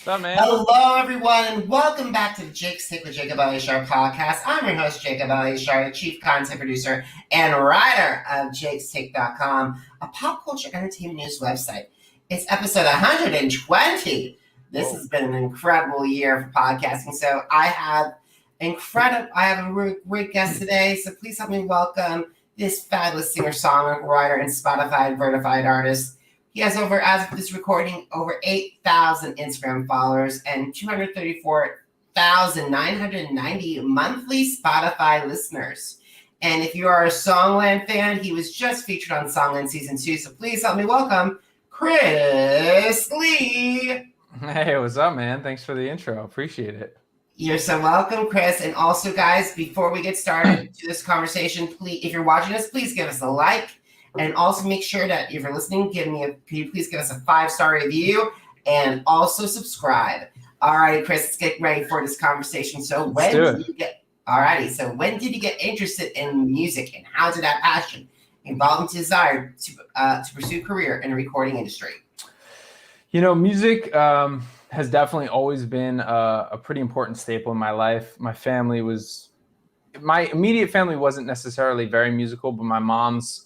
What's up, man? Hello, everyone, and welcome back to the Jake's Take with Jacob Elyachar Podcast. I'm your host, Jacob Elyachar, the chief content producer and writer of jakestake.com, a pop culture entertainment news website. It's episode 120. This has been an incredible year for podcasting. So I have a really great guest today. So please help me welcome this fabulous singer-songwriter and Spotify verified artist. He has as of this recording, over 8,000 Instagram followers and 234,990 monthly Spotify listeners. And if you are a Songland fan, he was just featured on Songland Season 2. So please help me welcome ChrisLee. Hey, what's up, man? Thanks for the intro. Appreciate it. You're so welcome, Chris. And also, guys, before we get started to this conversation, please, if you're watching us, please give us a like. And also make sure that if you're listening, please give us a 5-star review and also subscribe. All right, Chris, let's get ready for this conversation. So when did you get interested in music, and how did that passion evolve into desire to pursue a career in the recording industry? You know, music has definitely always been a pretty important staple in my life. My immediate family wasn't necessarily very musical, but my mom's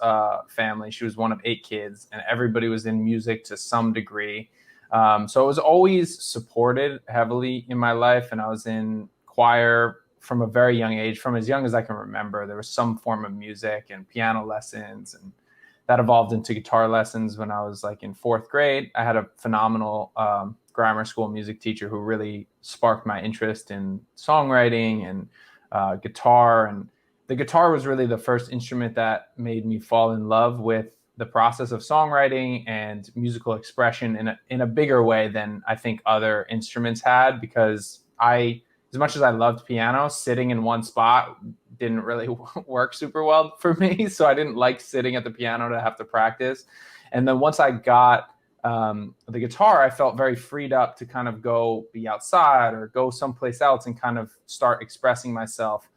family, she was one of 8 kids, and everybody was in music to some degree. So it was always supported heavily in my life, and I was in choir from a very young age. From as young as I can remember, there was some form of music and piano lessons, and that evolved into guitar lessons when I was like in 4th grade. I had a phenomenal grammar school music teacher who really sparked my interest in songwriting and guitar. And the guitar was really the first instrument that made me fall in love with the process of songwriting and musical expression in a bigger way than I think other instruments had, because as much as I loved piano, sitting in one spot didn't really work super well for me. So I didn't like sitting at the piano to have to practice. And then once I got the guitar, I felt very freed up to kind of go be outside or go someplace else and kind of start expressing myself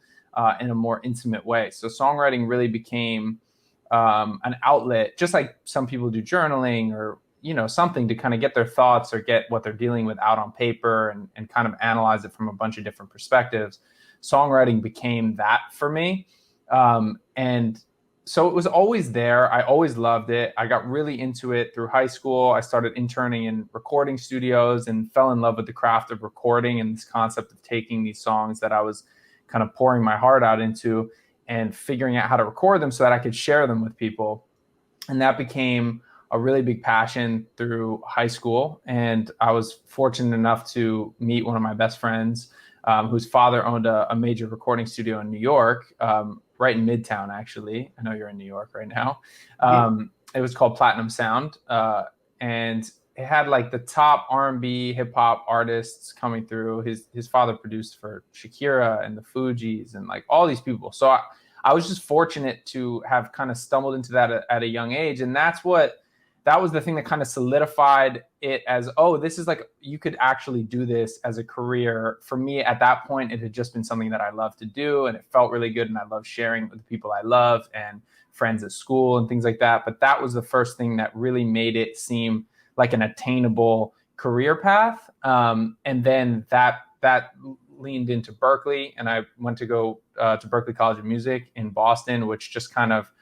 in a more intimate way. So songwriting really became an outlet, just like some people do journaling or, you know, something to kind of get their thoughts or get what they're dealing with out on paper and kind of analyze it from a bunch of different perspectives. Songwriting became that for me. And so it was always there. I always loved it. I got really into it through high school. I started interning in recording studios and fell in love with the craft of recording and this concept of taking these songs that I was kind of pouring my heart out into and figuring out how to record them so that I could share them with people. And that became a really big passion through high school. And I was fortunate enough to meet one of my best friends, whose father owned a major recording studio in New York, right in Midtown, actually. I know you're in New York right now. It was called Platinum Sound. And it had like the top R&B hip hop artists coming through. His father produced for Shakira and the Fugees and like all these people. So I was just fortunate to have kind of stumbled into that at a young age. And that was the thing that kind of solidified it as, oh, this is like, you could actually do this as a career. For me at that point, it had just been something that I loved to do, and it felt really good, and I loved sharing with the people I love and friends at school and things like that. But that was the first thing that really made it seem like an attainable career path. And then that leaned into Berklee, and I went to go to Berklee College of Music in Boston, which just kind of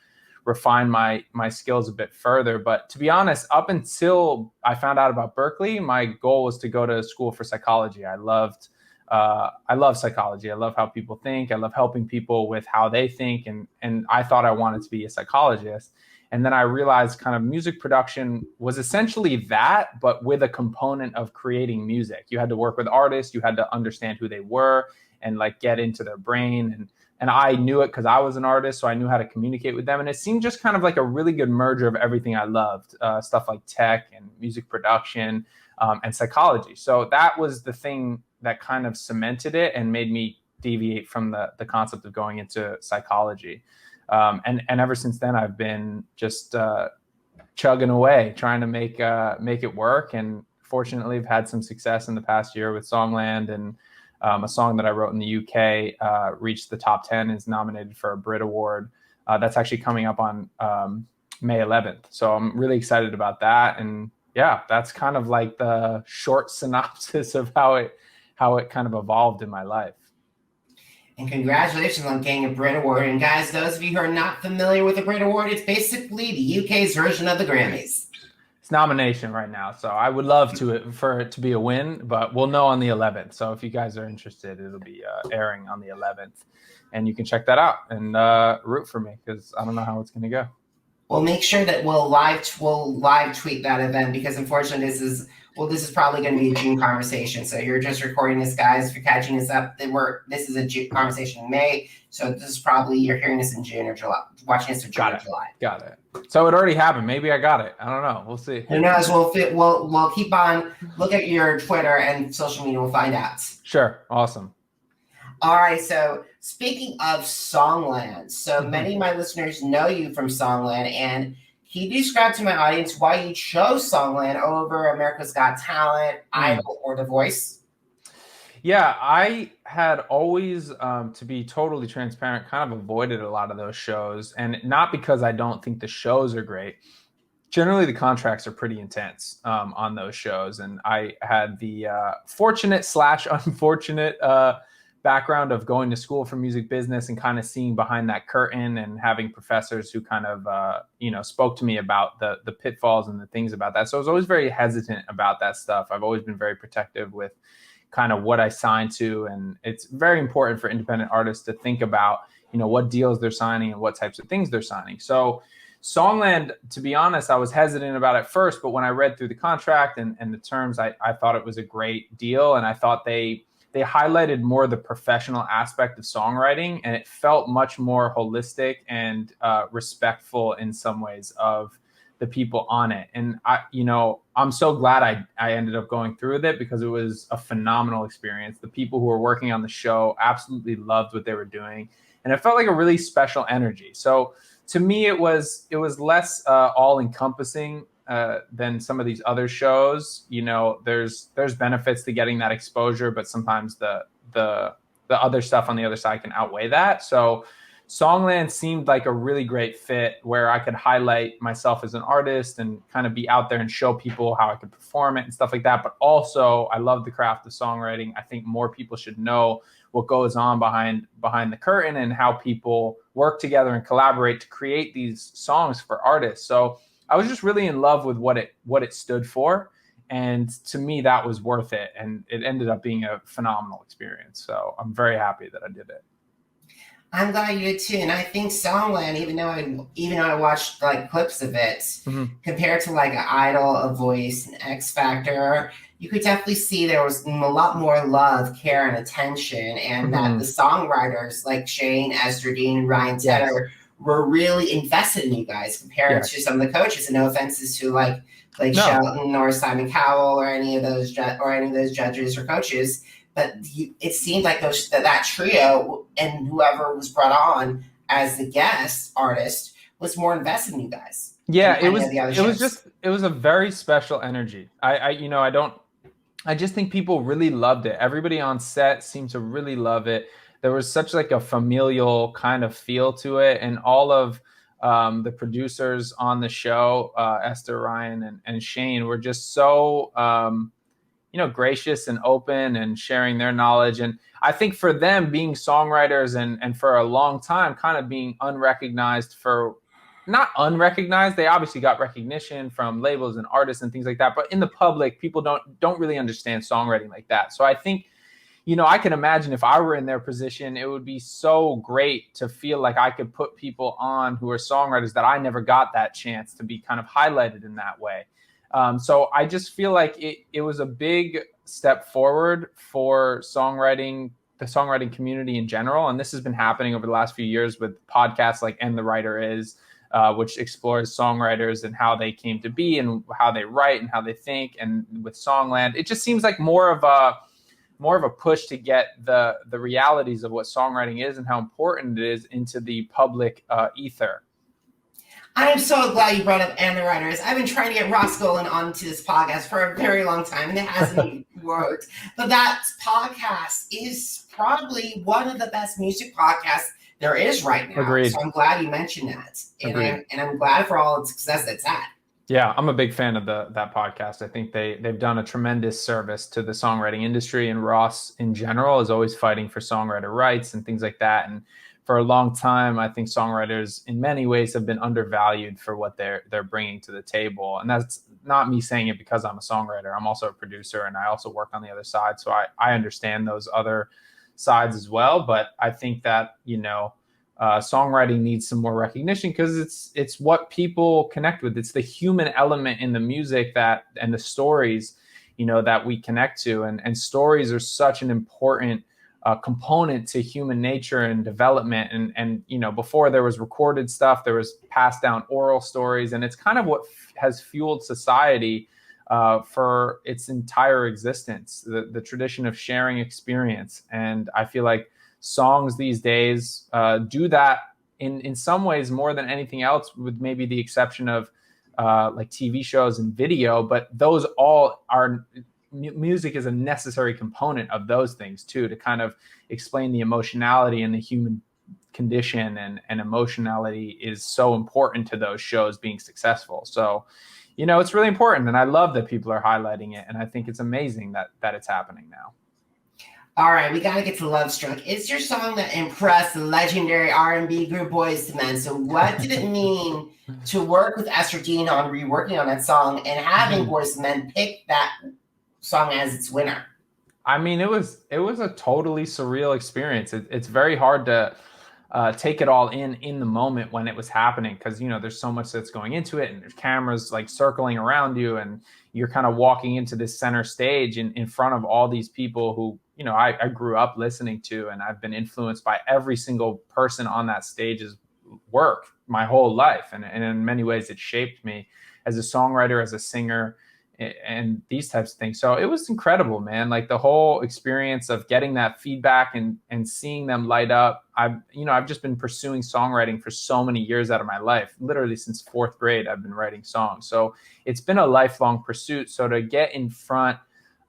refine my skills a bit further. But to be honest, up until I found out about Berklee, my goal was to go to school for psychology. I love psychology. I love how people think. I love helping people with how they think. And I thought I wanted to be a psychologist. And then I realized kind of music production was essentially that, but with a component of creating music. You had to work with artists. You had to understand who they were and like get into their brain. And I knew it because I was an artist, so I knew how to communicate with them. And it seemed just kind of like a really good merger of everything I loved, stuff like tech and music production and psychology. So that was the thing that kind of cemented it and made me deviate from the concept of going into psychology. And ever since then, I've been just chugging away, trying to make it work. And fortunately, I've had some success in the past year with Songland, and a song that I wrote in the UK reached the top 10, is nominated for a Brit Award. That's actually coming up on May 11th. So I'm really excited about that. And yeah, that's kind of like the short synopsis of how it kind of evolved in my life. And congratulations on getting a Brit Award. And guys, those of you who are not familiar with the Brit Award, it's basically the UK's version of the Grammys. It's nomination right now, so I would love for it to be a win, but we'll know on the 11th. So if you guys are interested, it'll be airing on the 11th, and you can check that out and root for me because I don't know how it's going to go. We'll make sure that we'll live tweet that event because unfortunately this is probably going to be a June conversation. So you're just recording this, guys. If you're catching this up, this is a June conversation in May. So this is probably you're hearing this in June or July, watching this in June or July. Got it. So it already happened. Maybe I got it. I don't know. We'll see. Who knows? We'll keep on look at your Twitter and social media. We'll find out. Sure. Awesome. All right, so speaking of Songland, so many of my listeners know you from Songland, and can you describe to my audience why you chose Songland over America's Got Talent, Idol, or The Voice? Yeah, I had always, to be totally transparent, kind of avoided a lot of those shows, and not because I don't think the shows are great. Generally, the contracts are pretty intense on those shows, and I had the fortunate/unfortunate background of going to school for music business and kind of seeing behind that curtain and having professors who kind of, spoke to me about the pitfalls and the things about that. So I was always very hesitant about that stuff. I've always been very protective with kind of what I sign to. And it's very important for independent artists to think about, what deals they're signing and what types of things they're signing. So Songland, to be honest, I was hesitant about it first, but when I read through the contract and the terms, I thought it was a great deal. And I thought they highlighted more the professional aspect of songwriting, and it felt much more holistic and respectful in some ways of the people on it. And I'm so glad I ended up going through with it because it was a phenomenal experience. The people who were working on the show absolutely loved what they were doing, and it felt like a really special energy. So to me, it was less all-encompassing than some of these other shows. There's benefits to getting that exposure, but sometimes the other stuff on the other side can outweigh that. So Songland seemed like a really great fit where I could highlight myself as an artist and kind of be out there and show people how I could perform it and stuff like that. But also I love the craft of songwriting. I think more people should know what goes on behind the curtain and how people work together and collaborate to create these songs for artists. So I was just really in love with what it stood for. And to me, that was worth it. And it ended up being a phenomenal experience. So I'm very happy that I did it. I'm glad you did too. And I think Songland, even though I watched like clips of it, compared to like an Idol, A Voice, an X Factor, you could definitely see there was a lot more love, care, and attention. And that the songwriters like Shane, Esther Dean, Ryan Tedder were really invested in you guys compared to some of the coaches. And no offenses to like Shelton or Simon Cowell or any of those judges or coaches, but it seemed like that trio and whoever was brought on as the guest artist was more invested in you guys. Yeah, it was a very special energy. I just think people really loved it. Everybody on set seemed to really love it. There was such like a familial kind of feel to it, and all of the producers on the show, Esther, Ryan, and Shane, were just so gracious and open and sharing their knowledge. And I think for them, being songwriters and for a long time kind of being unrecognized not unrecognized, they obviously got recognition from labels and artists and things like that, but in the public, people don't really understand songwriting like that. So I think, I can imagine if I were in their position, it would be so great to feel like I could put people on who are songwriters that I never got that chance to be kind of highlighted in that way. So I just feel like it was a big step forward for the songwriting community in general. And this has been happening over the last few years with podcasts like And the Writer Is, which explores songwriters and how they came to be and how they write and how they think. And with Songland, it just seems like more of a push to get the realities of what songwriting is and how important it is into the public ether. I am so glad you brought up And the Writers. I've been trying to get Ross Golan onto this podcast for a very long time, and it hasn't worked. But that podcast is probably one of the best music podcasts there is right now. Agreed. So I'm glad you mentioned that. And I'm glad for all the success it's had. Yeah, I'm a big fan of that podcast. I think they've done a tremendous service to the songwriting industry, and Ross in general is always fighting for songwriter rights and things like that. And for a long time, I think songwriters in many ways have been undervalued for what they're bringing to the table. And that's not me saying it because I'm a songwriter. I'm also a producer, and I also work on the other side, so I understand those other sides as well. But I think that songwriting needs some more recognition because it's what people connect with. It's the human element in the music and the stories, that we connect to, and stories are such an important component to human nature and development. And before there was recorded stuff, there was passed down oral stories, and it's kind of what has fueled society for its entire existence. The tradition of sharing experience, and I feel like songs these days do that in some ways more than anything else, with maybe the exception of like TV shows and video. But those all are, music is a necessary component of those things too, to kind of explain the emotionality and the human condition, and emotionality is so important to those shows being successful. So it's really important, and I love that people are highlighting it, and I think it's amazing that it's happening now. All right, we got to get to Lovestruck. It's your song that impressed the legendary R&B group Boyz II Men. So what did it mean to work with Esther Dean on reworking on that song and having Boyz II Men pick that song as its winner? I mean, it was a totally surreal experience. It's very hard to take it all in the moment when it was happening, because there's so much that's going into it, and there's cameras like circling around you, and you're kind of walking into this center stage in front of all these people who I grew up listening to, and I've been influenced by every single person on that stage's work my whole life, and in many ways it shaped me as a songwriter, as a singer, and these types of things. So it was incredible, man. Like the whole experience of getting that feedback and seeing them light up. I've just been pursuing songwriting for so many years out of my life. Literally since 4th grade, I've been writing songs. So it's been a lifelong pursuit. So to get in front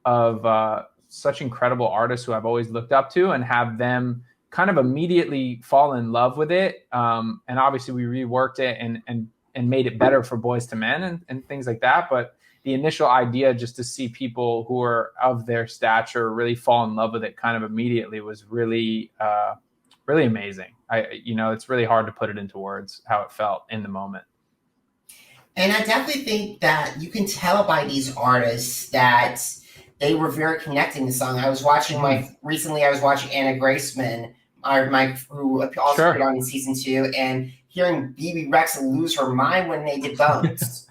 of such incredible artists who I've always looked up to, and have them kind of immediately fall in love with it. And obviously we reworked it and made it better for Boyz II Men and things like that. But the initial idea, just to see people who are of their stature really fall in love with it kind of immediately, was really, really amazing. It's really hard to put it into words how it felt in the moment. And I definitely think that you can tell by these artists that they were very connecting the song. I was watching recently Anna Graceman, who also appeared on in season 2, and hearing BB Rexa lose her mind when they did Bones.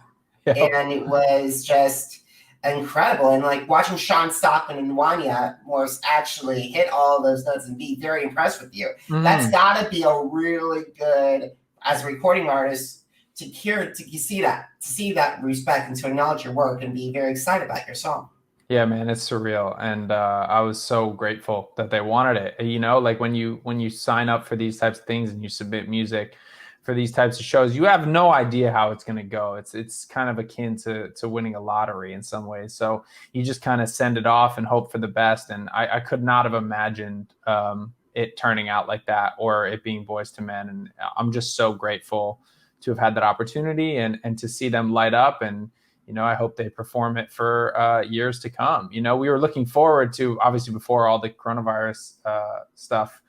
And it was just incredible. And like watching Sean Stockman and Wanya Morse actually hit all of those notes and be very impressed with you. That's got to be a really good, as a recording artist, to see that respect and to acknowledge your work and be very excited about your song. Yeah, man, it's surreal. And I was so grateful that they wanted it. Like when you sign up for these types of things and you submit music for these types of shows, you have no idea how it's going to go. It's kind of akin to winning a lottery in some ways. So you just kind of send it off and hope for the best. And I could not have imagined it turning out like that, or it being Boyz II Men. And I'm just so grateful to have had that opportunity and to see them light up. And I hope they perform it for years to come. We were looking forward to, obviously before all the coronavirus stuff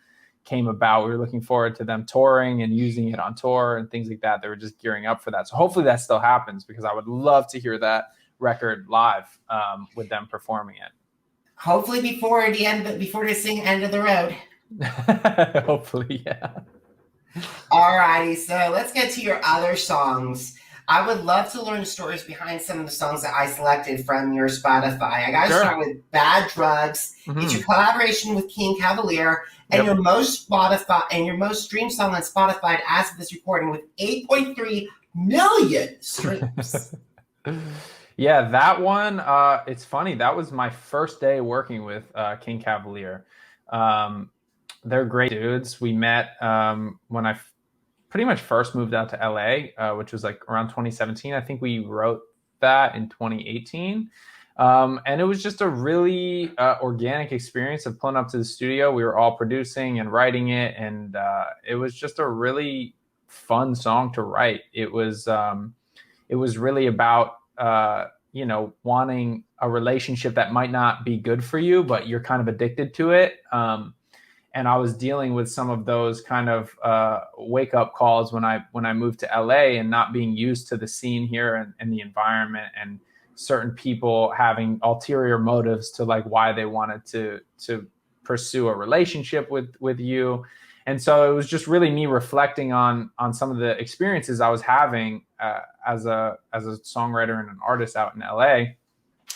came about, we were looking forward to them touring and using it on tour and things like that. They were just gearing up for that. So hopefully that still happens, because I would love to hear that record live with them performing it. Hopefully before they sing End of the Road. Hopefully, yeah. All righty, so let's get to your other songs. I would love to learn the stories behind some of the songs that I selected from your Spotify. I got to start with Bad Drugs. It's your collaboration with King Cavalier, and your most streamed song on Spotify as of this recording, with 8.3 million streams. Yeah, that one, it's funny. That was my first day working with King Cavalier. They're great dudes. We met when I pretty much first moved out to LA, which was like around 2017. I think we wrote that in 2018. And it was just a really organic experience of pulling up to the studio. We were all producing and writing it. And it was just a really fun song to write. It was it was really about, wanting a relationship that might not be good for you, but you're kind of addicted to it. And I was dealing with some of those kind of wake up calls when I moved to LA, and not being used to the scene here and the environment, and certain people having ulterior motives to like why they wanted to pursue a relationship with you. And so it was just really me reflecting on some of the experiences I was having as a songwriter and an artist out in LA.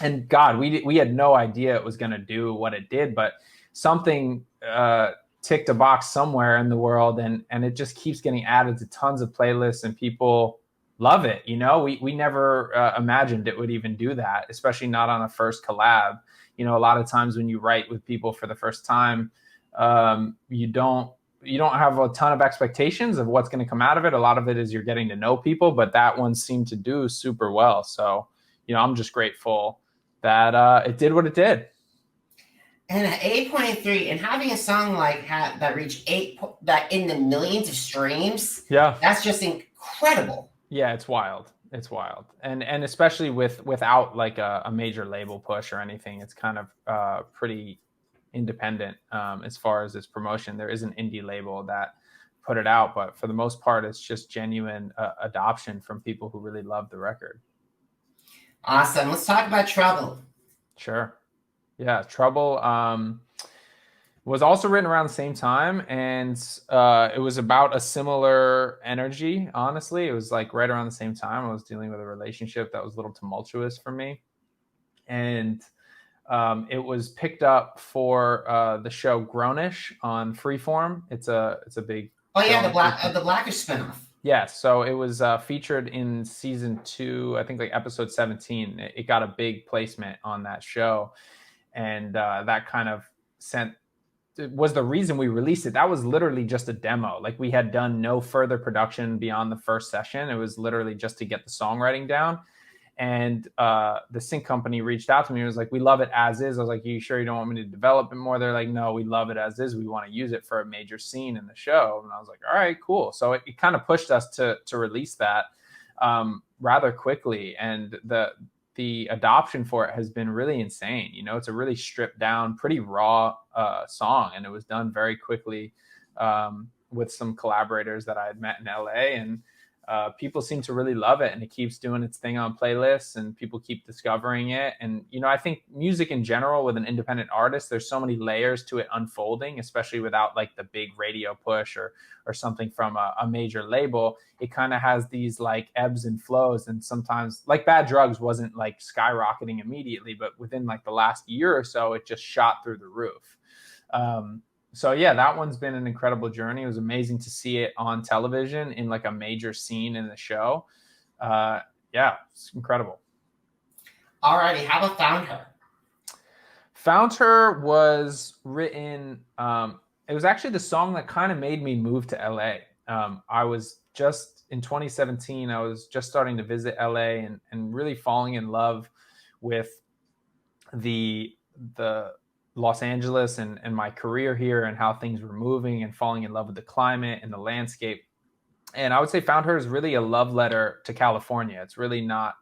And God, we had no idea it was going to do what it did, but something ticked a box somewhere in the world, and it just keeps getting added to tons of playlists, and people love it. We never imagined it would even do that, especially not on a first collab. A lot of times when you write with people for the first time, you don't have a ton of expectations of what's going to come out of it. A lot of it is you're getting to know people, but that one seemed to do super well. So, I'm just grateful that it did what it did. And at 8.3, and having a song like that reach that in the millions of streams, that's just incredible. Yeah, it's wild. It's wild. And especially without like a major label push or anything, it's kind of pretty independent as far as its promotion. There is an indie label that put it out, but for the most part, it's just genuine adoption from people who really love the record. Awesome. Let's talk about Trouble. Sure. Yeah, Trouble was also written around the same time, and it was about a similar energy. Honestly, it was like right around the same time I was dealing with a relationship that was a little tumultuous for me, and it was picked up for the show Grownish on Freeform. It's a big the Blackish spinoff. Yeah, so it was featured in season 2, I think like episode 17. It got a big placement on that show, and that kind of was the reason we released it. That was literally just a demo. Like, we had done no further production beyond the first session. It was literally just to get the songwriting down. And the sync company reached out to me and was like, we love it as is. I was like, you sure you don't want me to develop it more? They're like, no, we love it as is. We want to use it for a major scene in the show. And I was like, all right, cool. So it kind of pushed us to release that rather quickly. And the adoption for it has been really insane. It's a really stripped down, pretty raw song. And it was done very quickly with some collaborators that I had met in LA. And people seem to really love it, and it keeps doing its thing on playlists, and people keep discovering it. And, I think music in general with an independent artist, there's so many layers to it unfolding, especially without like the big radio push or something from a major label. It kind of has these like ebbs and flows. And sometimes, like Bad Drugs wasn't like skyrocketing immediately, but within like the last year or so, it just shot through the roof. So yeah, that one's been an incredible journey. It was amazing to see it on television in like a major scene in the show. Yeah, it's incredible. Alrighty, how about Found Her? Found Her was written, it was actually the song that kind of made me move to LA. I was just in 2017, I was just starting to visit LA and really falling in love with the Los Angeles and my career here, and how things were moving, and falling in love with the climate and the landscape. And I would say Found Her is really a love letter to California. It's really not,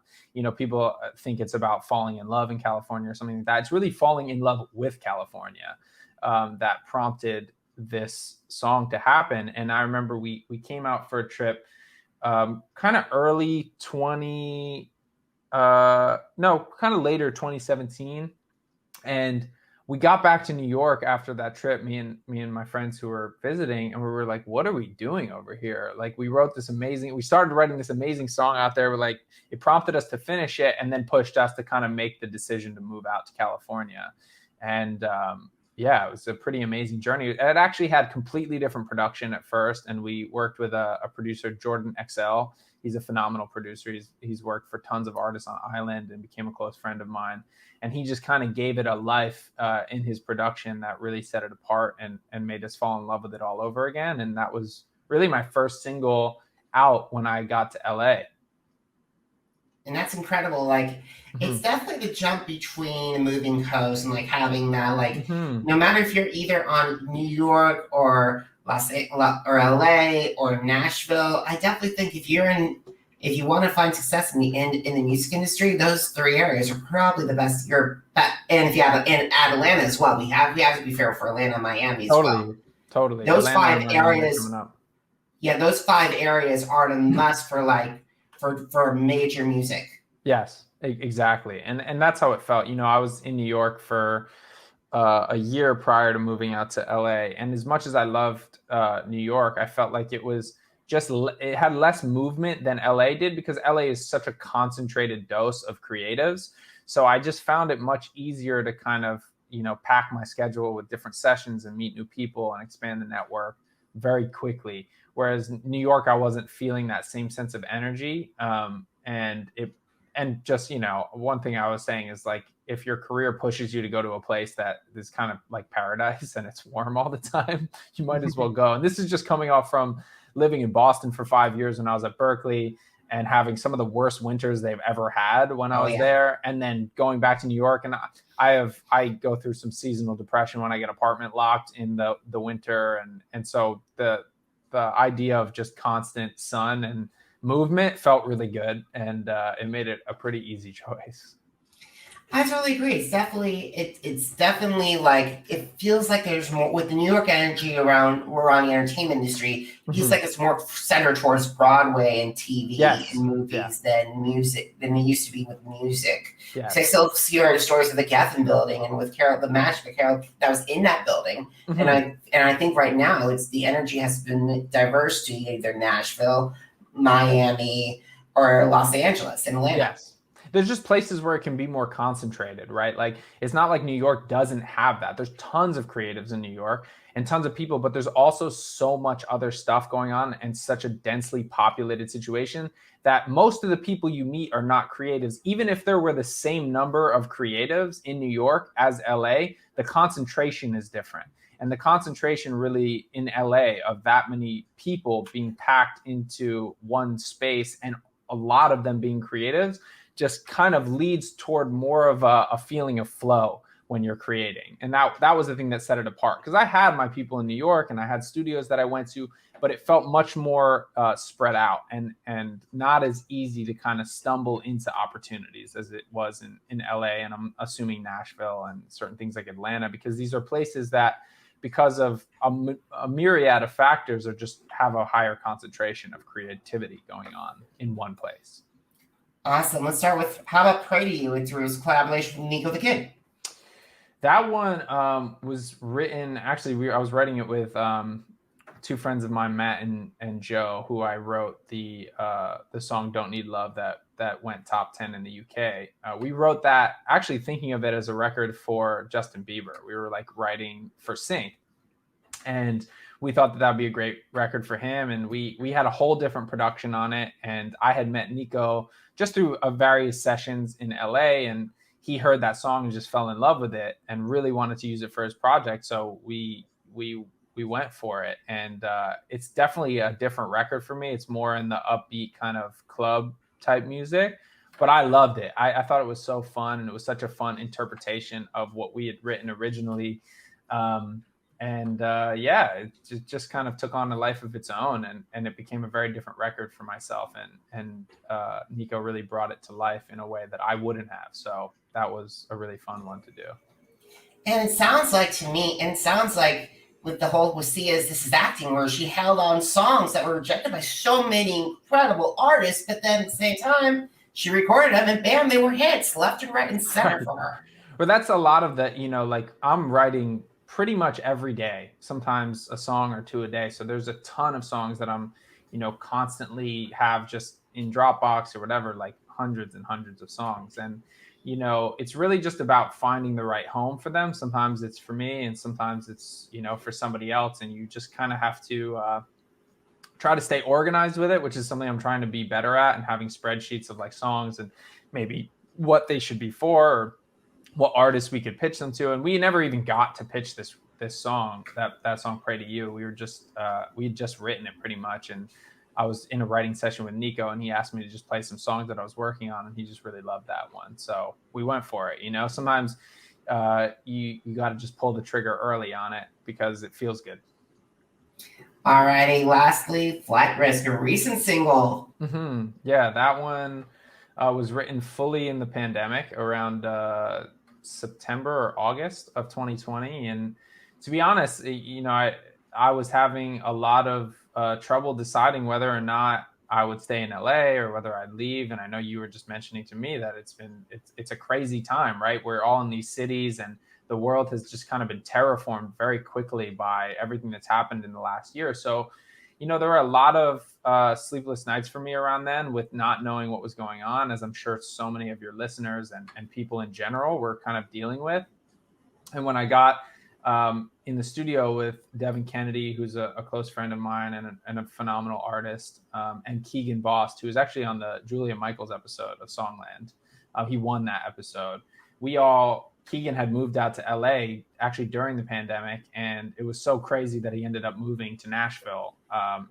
people think it's about falling in love in California or something like that. It's really falling in love with California that prompted this song to happen. And I remember we came out for a trip kind of early kind of later 2017. And we got back to New York after that trip, me and my friends who were visiting, and we were like, what are we doing over here? Like, we started writing this amazing song out there. It prompted us to finish it, and then pushed us to kind of make the decision to move out to California. And it was a pretty amazing journey. It actually had completely different production at first, and we worked with a producer, Jordan XL. He's a phenomenal producer. He's worked for tons of artists on Island and became a close friend of mine. And he just kind of gave it a life in his production that really set it apart and made us fall in love with it all over again. And that was really my first single out when I got to LA. And that's incredible. Like, it's definitely the jump between moving coast and like having that, like, no matter if you're either on New York or LA or Nashville, I definitely think if you're if you want to find success in the music industry, those three areas are probably the best. And if you have and Atlanta as well, we have to be fair for Atlanta and Miami as well. Totally. Those Atlanta five areas, coming up. yeah, those 5 areas are a must for major music. Yes, exactly. And that's how it felt. I was in New York for a year prior to moving out to LA. And as much as I loved New York, I felt like it was it had less movement than LA did, because LA is such a concentrated dose of creatives. So I just found it much easier to kind of, pack my schedule with different sessions and meet new people and expand the network very quickly. Whereas New York, I wasn't feeling that same sense of energy. And just, one thing I was saying is, like, if your career pushes you to go to a place that is kind of like paradise and it's warm all the time, you might as well go. And this is just coming off from living in Boston for 5 years when I was at Berkeley and having some of the worst winters they've ever had when I was there. And then going back to New York, and I go through some seasonal depression when I get apartment locked in the winter. And so the idea of just constant sun and movement felt really good, and it made it a pretty easy choice. I totally agree. It's definitely like, it feels like there's more with the New York energy around the entertainment industry. It feels like it's more centered towards Broadway and TV and movies than music than it used to be with music. Yes. So I still hear the stories of the Geffen building and with Carol, the magic of Carol that was in that building. And I think right now the energy has been diverse to either Nashville, Miami, or Los Angeles and Atlanta. Yes. There's just places where it can be more concentrated, right? Like, it's not like New York doesn't have that. There's tons of creatives in New York and tons of people, but there's also so much other stuff going on and such a densely populated situation that most of the people you meet are not creatives. Even if there were the same number of creatives in New York as LA, the concentration is different. And the concentration really in LA of that many people being packed into one space and a lot of them being creatives just kind of leads toward more of a feeling of flow when you're creating. And that was the thing that set it apart, because I had my people in New York and I had studios that I went to, but it felt much more spread out and not as easy to kind of stumble into opportunities as it was in LA, and I'm assuming Nashville and certain things like Atlanta, because these are places that, because of a myriad of factors, or just have a higher concentration of creativity going on in one place. Awesome. Let's start with, how about Pray to You? It was a collaboration with Nico the Kid. That one was written, actually, I was writing it with two friends of mine, Matt and Joe, who I wrote the song Don't Need Love that went top 10 in the UK. We wrote that actually thinking of it as a record for Justin Bieber. We were like writing for Sync. And we thought that would be a great record for him. And we had a whole different production on it. And I had met Nico just through various sessions in LA, and he heard that song and just fell in love with it and really wanted to use it for his project. So we went for it. And it's definitely a different record for me. It's more in the upbeat kind of club type music, but I loved it. I thought it was so fun, and it was such a fun interpretation of what we had written originally. It just kind of took on a life of its own, and it became a very different record for myself. And Nico really brought it to life in a way that I wouldn't have. So that was a really fun one to do. And it sounds like with the whole with Sia's This Is Acting, where she held on songs that were rejected by so many incredible artists, but then at the same time, she recorded them and bam, they were hits left and right and center for her. Well, that's a lot of that, like I'm writing pretty much every day, sometimes a song or two a day. So there's a ton of songs that I'm, constantly have just in Dropbox or whatever, like hundreds and hundreds of songs. And, it's really just about finding the right home for them. Sometimes it's for me and sometimes it's, for somebody else. And you just kind of have to try to stay organized with it, which is something I'm trying to be better at, and having spreadsheets of like songs and maybe what they should be for, or what artists we could pitch them to. And we never even got to pitch this song, that song Pray to You. We were just we had just written it pretty much, and I was in a writing session with Nico, and he asked me to just play some songs that I was working on, and he just really loved that one. So we went for it. Sometimes you got to just pull the trigger early on it because it feels good. Alrighty, lastly, Flight Risk, a recent single. Yeah, that one was written fully in the pandemic around September or August of 2020. And to be honest, I was having a lot of trouble deciding whether or not I would stay in LA or whether I'd leave. And I know you were just mentioning to me that it's a crazy time, right? We're all in these cities, and the world has just kind of been terraformed very quickly by everything that's happened in the last year. So there were a lot of sleepless nights for me around then with not knowing what was going on, as I'm sure so many of your listeners and people in general were kind of dealing with. And when I got in the studio with Devin Kennedy, who's a close friend of mine and a phenomenal artist, and Keegan Bost, who was actually on the Julia Michaels episode of Songland. He won that episode. Keegan had moved out to LA actually during the pandemic, and it was so crazy that he ended up moving to Nashville.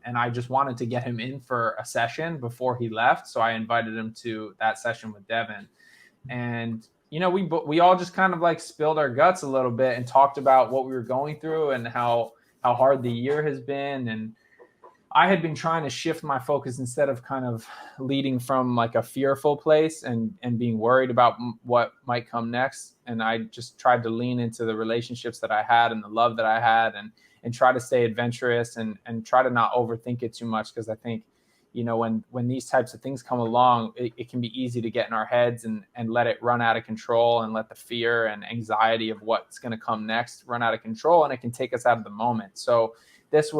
And I just wanted to get him in for a session before he left. So I invited him to that session with Devin. And, we all just kind of like spilled our guts a little bit and talked about what we were going through and how hard the year has been. And I had been trying to shift my focus instead of kind of leading from like a fearful place and being worried about what might come next. And I just tried to lean into the relationships that I had and the love that I had and try to stay adventurous and try to not overthink it too much. Because I think, when these types of things come along, it can be easy to get in our heads and let it run out of control and let the fear and anxiety of what's going to come next run out of control. And it can take us out of the moment. So this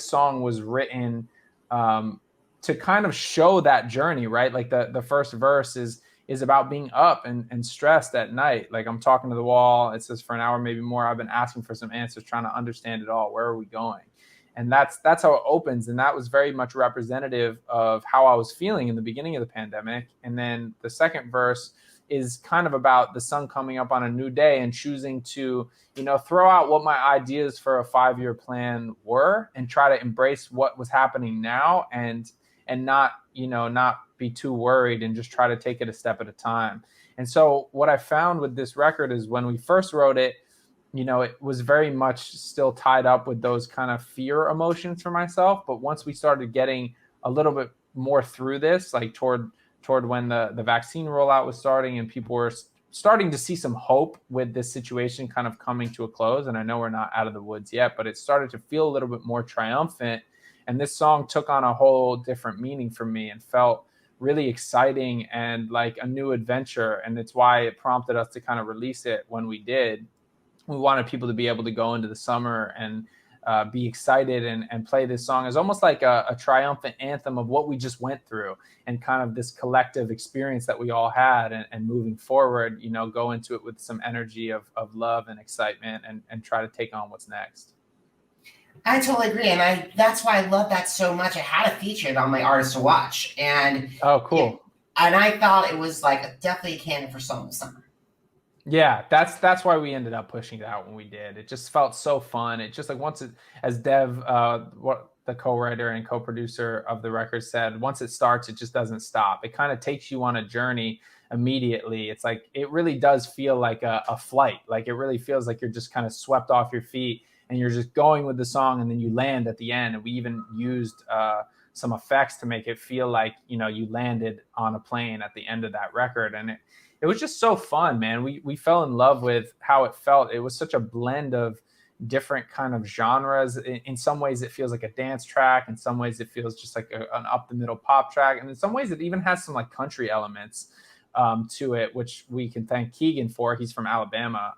song was written to kind of show that journey, right? Like the first verse is about being up and stressed at night. Like I'm talking to the wall. It says for an hour, maybe more, I've been asking for some answers, trying to understand it all. Where are we going? And that's how it opens. And that was very much representative of how I was feeling in the beginning of the pandemic. And then the second verse is kind of about the sun coming up on a new day and choosing to, throw out what my ideas for a 5-year plan were and try to embrace what was happening now and not be too worried and just try to take it a step at a time. And so what I found with this record is when we first wrote it, it was very much still tied up with those kind of fear emotions for myself. But once we started getting a little bit more through this, like toward when the vaccine rollout was starting and people were starting to see some hope with this situation kind of coming to a close. And I know we're not out of the woods yet, but it started to feel a little bit more triumphant. And this song took on a whole different meaning for me and felt really exciting and like a new adventure. And it's why it prompted us to kind of release it when we did. We wanted people to be able to go into the summer and be excited and play this song as almost like a triumphant anthem of what we just went through and kind of this collective experience that we all had and moving forward, go into it with some energy of love and excitement and try to take on what's next. I totally agree. And that's why I love that so much. I had it featured on my Artist to Watch. And oh, cool. And I thought it was like definitely a candidate for Song of the Summer. Yeah, that's why we ended up pushing it out when we did. It just felt so fun. It just like as Dev, what the co-writer and co-producer of the record said, once it starts, it just doesn't stop. It kind of takes you on a journey immediately. It's like, it really does feel like a flight. Like it really feels like you're just kind of swept off your feet and you're just going with the song and then you land at the end. And we even used some effects to make it feel like, you landed on a plane at the end of that record. And it was just so fun, man. We fell in love with how it felt. It was such a blend of different kind of genres. In some ways, it feels like a dance track. In some ways, it feels just like an up the middle pop track. And in some ways, it even has some like country elements to it, which we can thank Keegan for. He's from Alabama,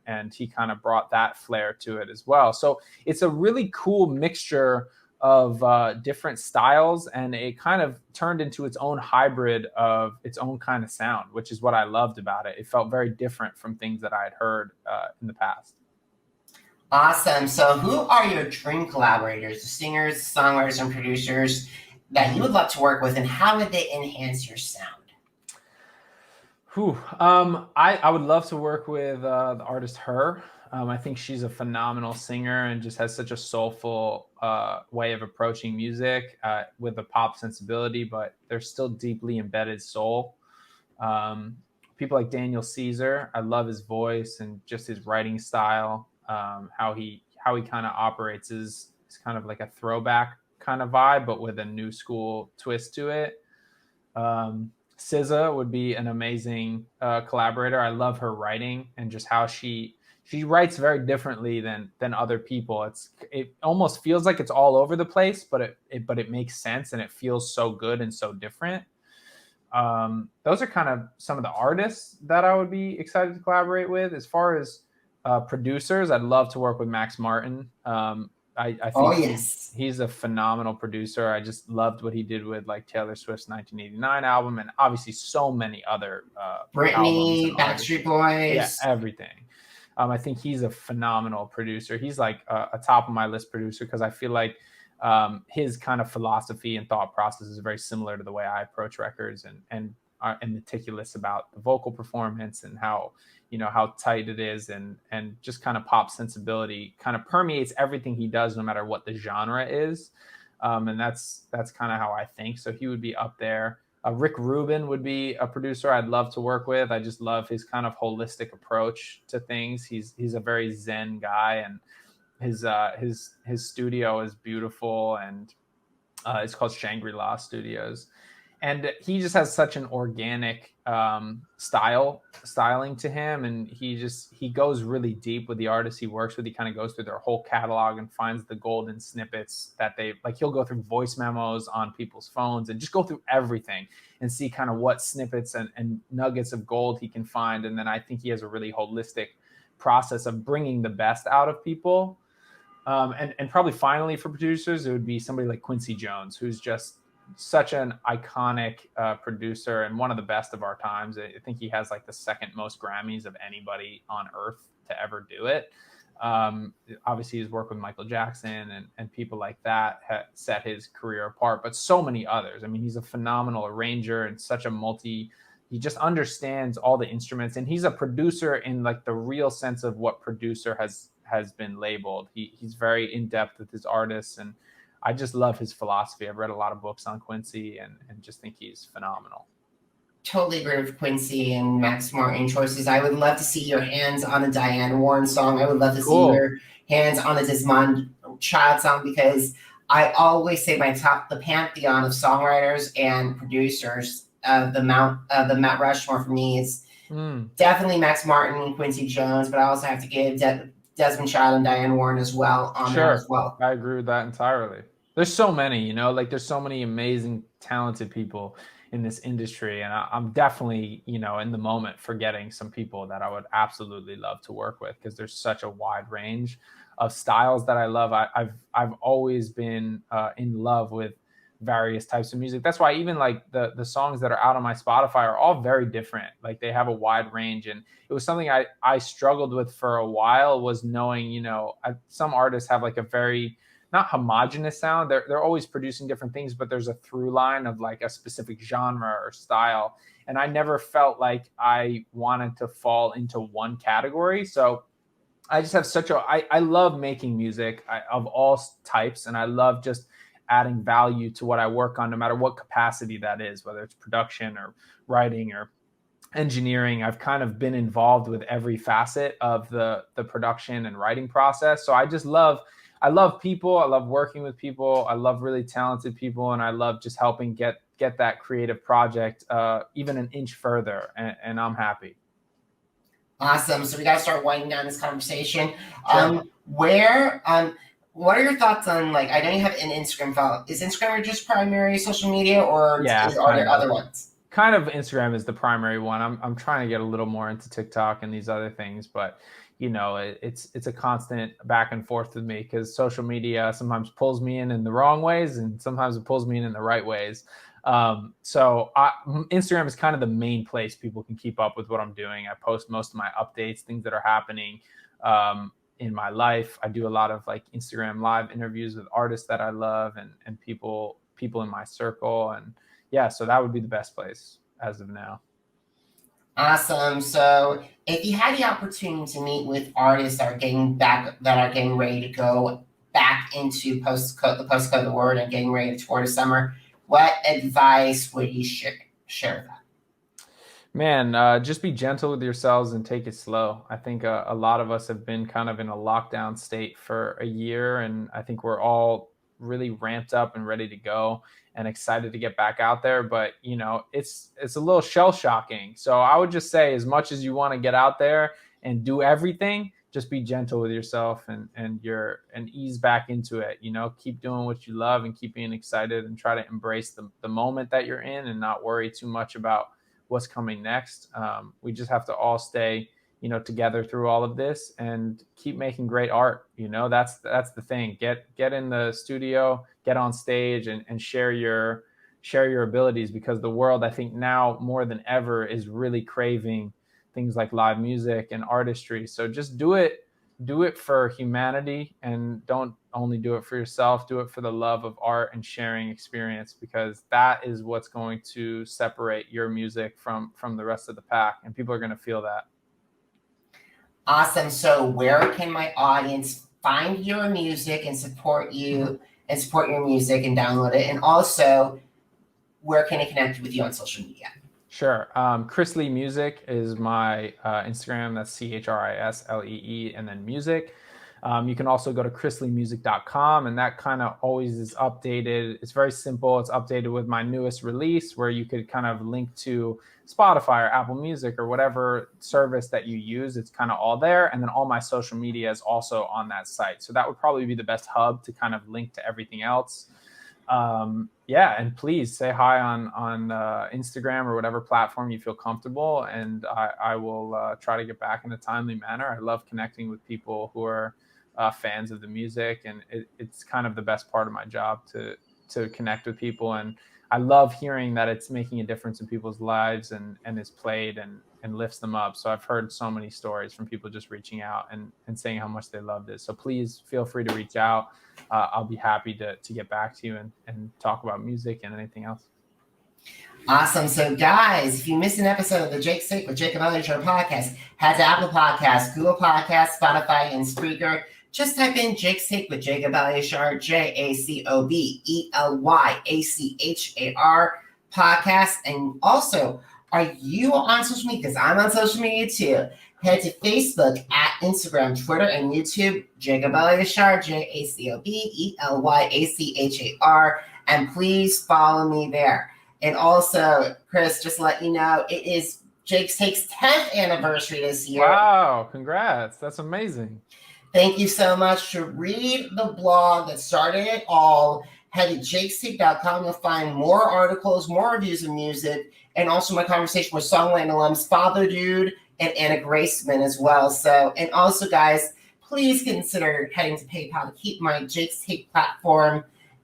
and he kind of brought that flair to it as well. So it's a really cool mixture of different styles, and it kind of turned into its own hybrid of its own kind of sound, which is what I loved about it. It felt very different from things that I had heard in the past. Awesome. So who are your dream collaborators, the singers, songwriters, and producers that you would love to work with, and how would they enhance your sound? I would love to work with the artist Her. I think she's a phenomenal singer and just has such a soulful way of approaching music with a pop sensibility, but there's still deeply embedded soul. People like Daniel Caesar, I love his voice and just his writing style, how he kind of operates his It's kind of like a throwback kind of vibe, but with a new school twist to it. SZA would be an amazing collaborator. I love her writing and just how she writes very differently than other people. It almost feels like it's all over the place, but it makes sense and it feels so good and so different. Those are kind of some of the artists that I would be excited to collaborate with. As far as producers, I'd love to work with Max Martin. I think he's a phenomenal producer. I just loved what he did with like Taylor Swift's 1989 album, and obviously so many other Britney, Backstreet Boys, yeah, everything. I think he's a phenomenal producer. He's like a top of my list producer because I feel like his kind of philosophy and thought process is very similar to the way I approach records, and meticulous about the vocal performance and how tight it is, and just kind of pop sensibility kind of permeates everything he does, no matter what the genre is. And that's kind of how I think. So he would be up there. Rick Rubin would be a producer I'd love to work with. I just love his kind of holistic approach to things. He's a very Zen guy, and his studio is beautiful, and it's called Shangri-La Studios. And he just has such an organic styling to him, and he goes really deep with the artists he works with. He kind of goes through their whole catalog and finds the golden snippets that they like. He'll go through voice memos on people's phones and just go through everything and see kind of what snippets and nuggets of gold he can find. And then I think he has a really holistic process of bringing the best out of people. And probably finally for producers, it would be somebody like Quincy Jones, who's just such an iconic producer and one of the best of our times. I think he has like the second most Grammys of anybody on earth to ever do it. Obviously his work with Michael Jackson and people like that set his career apart, but so many others. I mean, he's a phenomenal arranger and such a he just understands all the instruments, and he's a producer in like the real sense of what producer has been labeled. He's very in depth with his artists, and I just love his philosophy. I've read a lot of books on Quincy and just think he's phenomenal. Totally agree with Quincy and Max Martin choices. I would love to see your hands on a Diane Warren song. I would love to see your hands on a Desmond Child song, because I always say the pantheon of songwriters and producers, the Mount Rushmore for me is definitely Max Martin and Quincy Jones, but I also have to give Desmond Child and Diane Warren as well on there as well. I agree with that entirely. There's so many, there's so many amazing, talented people in this industry. And I'm definitely, in the moment forgetting some people that I would absolutely love to work with, because there's such a wide range of styles that I love. I've always been in love with various types of music. That's why even like the songs that are out on my Spotify are all very different. Like they have a wide range, and it was something I struggled with for a while, was knowing, some artists have like a very not homogenous sound. They're always producing different things, but there's a through line of like a specific genre or style. And I never felt like I wanted to fall into one category. So I just have I love making music of all types, and I love just adding value to what I work on, no matter what capacity that is, whether it's production or writing or engineering. I've kind of been involved with every facet of the production and writing process. So I love people. I love working with people. I love really talented people, and I love just helping get that creative project even an inch further. And I'm happy. Awesome. So we got to start winding down this conversation. Sure. What are your thoughts on, like, I know you have an Instagram follow. Is Instagram just primary social media, or are there other ones? Kind of Instagram is the primary one. I'm trying to get a little more into TikTok and these other things, but it's a constant back and forth with me, because social media sometimes pulls me in the wrong ways, and sometimes it pulls me in the right ways. So Instagram is kind of the main place people can keep up with what I'm doing. I post most of my updates, things that are happening in my life. I do a lot of like Instagram live interviews with artists that I love and people in my circle. And yeah, so that would be the best place as of now. Awesome. So if you had the opportunity to meet with artists that are getting ready to go back into the post-COVID world and getting ready toward the summer, what advice would you share with that? Man, just be gentle with yourselves and take it slow. I think a lot of us have been kind of in a lockdown state for a year, and I think we're all really ramped up and ready to go and excited to get back out there. But it's a little shell shocking. So I would just say, as much as you want to get out there and do everything, just be gentle with yourself and ease back into it. Keep doing what you love and keep being excited and try to embrace the moment that you're in and not worry too much about what's coming next. We just have to all stay, together through all of this and keep making great art. That's the thing. Get in the studio, get on stage, and share your abilities, because the world, I think now more than ever, is really craving things like live music and artistry. So just do it for humanity, and don't only do it for yourself. Do it for the love of art and sharing experience, because that is what's going to separate your music from the rest of the pack, and people are going to feel that. Awesome. So where can my audience find your music and support you and support your music and download it? And also, where can they connect with you on social media? Sure. ChrisLee Music is my Instagram. That's ChrisLee and then music. You can also go to chrisleemusic.com, and that kind of always is updated. It's very simple. It's updated with my newest release, where you could kind of link to Spotify or Apple Music or whatever service that you use. It's kind of all there. And then all my social media is also on that site. So that would probably be the best hub to kind of link to everything else. And please say hi on Instagram or whatever platform you feel comfortable, and I will try to get back in a timely manner. I love connecting with people who are fans of the music, and it's kind of the best part of my job to connect with people. And I love hearing that it's making a difference in people's lives and is played and lifts them up. So I've heard so many stories from people just reaching out and saying how much they loved it. So please feel free to reach out. I'll be happy to get back to you and talk about music and anything else. Awesome. So, guys, if you missed an episode of the Jake Sick with Jacob Elyachar Podcast, has Apple Podcasts, Google Podcasts, Spotify, and Spreaker. Just type in Jake Sick with Jacob Elyachar, JACOBELYACHAR Podcast. And also, are you on social media? Because I'm on social media too. Head to Facebook, at Instagram, Twitter, and YouTube, Jacob Elyachar, JACOBELYACHAR, and please follow me there. And also, Chris, just to let you know, it is Jake Take's 10th anniversary this year. Wow, congrats. That's amazing. Thank you so much. To read the blog that started it all, head to jakestake.com. You'll find more articles, more reviews of music, and also my conversation with Songland alums Father Dude and Anna Graceman as well. So, and also, guys, please consider heading to PayPal to keep my Jake's Take platform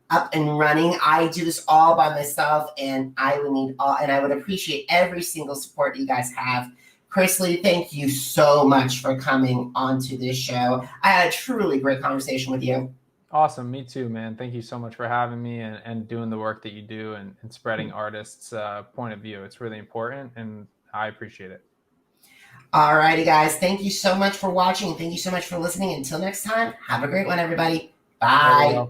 up and running. I do this all by myself, and I would appreciate every single support you guys have. ChrisLee, thank you so much for coming onto this show. I had a truly great conversation with you. Awesome. Me too, man. Thank you so much for having me and doing the work that you do and spreading artists' point of view. It's really important, and I appreciate it. All righty, guys. Thank you so much for watching. Thank you so much for listening. Until next time, have a great one, everybody. Bye.